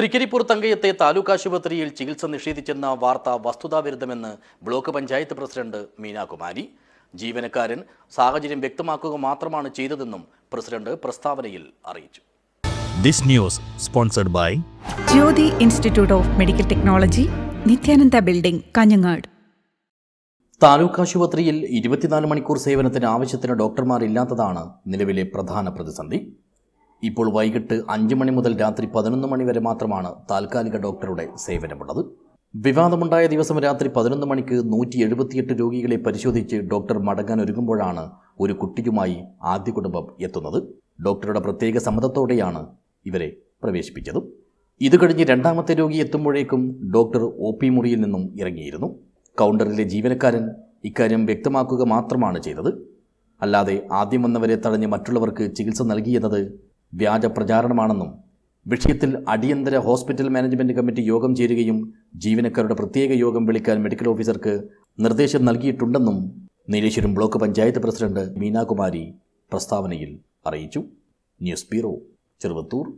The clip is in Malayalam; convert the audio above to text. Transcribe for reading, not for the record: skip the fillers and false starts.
തൃക്കരിപ്പൂർ തങ്കയത്തെ താലൂക്ക് ആശുപത്രിയിൽ ചികിത്സ നിഷേധിച്ചെന്ന വാർത്ത വസ്തുതാവിരുദ്ധമെന്ന് ബ്ലോക്ക് പഞ്ചായത്ത് പ്രസിഡന്റ് മീനാകുമാരി. ജീവനക്കാരൻ സാഹചര്യം വ്യക്തമാക്കുക മാത്രമാണ് ചെയ്തതെന്നും പ്രസിഡന്റ് പ്രസ്താവനയിൽ അറിയിച്ചു. This news sponsored by Jyothi institute of medical technology, Nithyananda building, Kanhangad. Taluk ആശുപത്രിയിൽ 24 മണിക്കൂർ സേവനത്തിന് ആവശ്യത്തിന് ഡോക്ടർമാരില്ലാത്തതാണ് നിലവിലെ പ്രധാന പ്രതിസന്ധി. ഇപ്പോൾ വൈകിട്ട് 5 മണി മുതൽ രാത്രി 11 മണി വരെ മാത്രമാണ് താൽക്കാലിക ഡോക്ടറുടെ സേവനമുള്ളത്. വിവാദമുണ്ടായ ദിവസം രാത്രി 11 മണിക്ക് 178 രോഗികളെ പരിശോധിച്ച് ഡോക്ടർ മടങ്ങാൻ ഒരുങ്ങുമ്പോഴാണ് ഒരു കുട്ടിയുമായി ആദ്യ കുടുംബം എത്തുന്നത്. ഡോക്ടറുടെ പ്രത്യേക സമ്മതത്തോടെയാണ് ഇവരെ പ്രവേശിപ്പിച്ചത്. ഇത് കഴിഞ്ഞ് രണ്ടാമത്തെ രോഗി എത്തുമ്പോഴേക്കും ഡോക്ടർ OP മുറിയിൽ നിന്നും ഇറങ്ങിയിരുന്നു. കൗണ്ടറിലെ ജീവനക്കാരൻ ഇക്കാര്യം വ്യക്തമാക്കുക മാത്രമാണ് ചെയ്തത്. അല്ലാതെ ആദ്യം വന്നവരെ തടഞ്ഞ് മറ്റുള്ളവർക്ക് ചികിത്സ നൽകിയെന്നത് വ്യാജ പ്രചാരണമാണെന്നും വിഷയത്തിൽ അടിയന്തര ഹോസ്പിറ്റൽ മാനേജ്മെൻറ്റ് കമ്മിറ്റി യോഗം ചേരുകയും ജീവനക്കാരുടെ പ്രത്യേക യോഗം വിളിക്കാൻ മെഡിക്കൽ ഓഫീസർക്ക് നിർദ്ദേശം നൽകിയിട്ടുണ്ടെന്നും നീലേശ്വരം ബ്ലോക്ക് പഞ്ചായത്ത് പ്രസിഡന്റ് മീനാകുമാരി പ്രസ്താവനയിൽ അറിയിച്ചു. News bureau, Cheruvathur.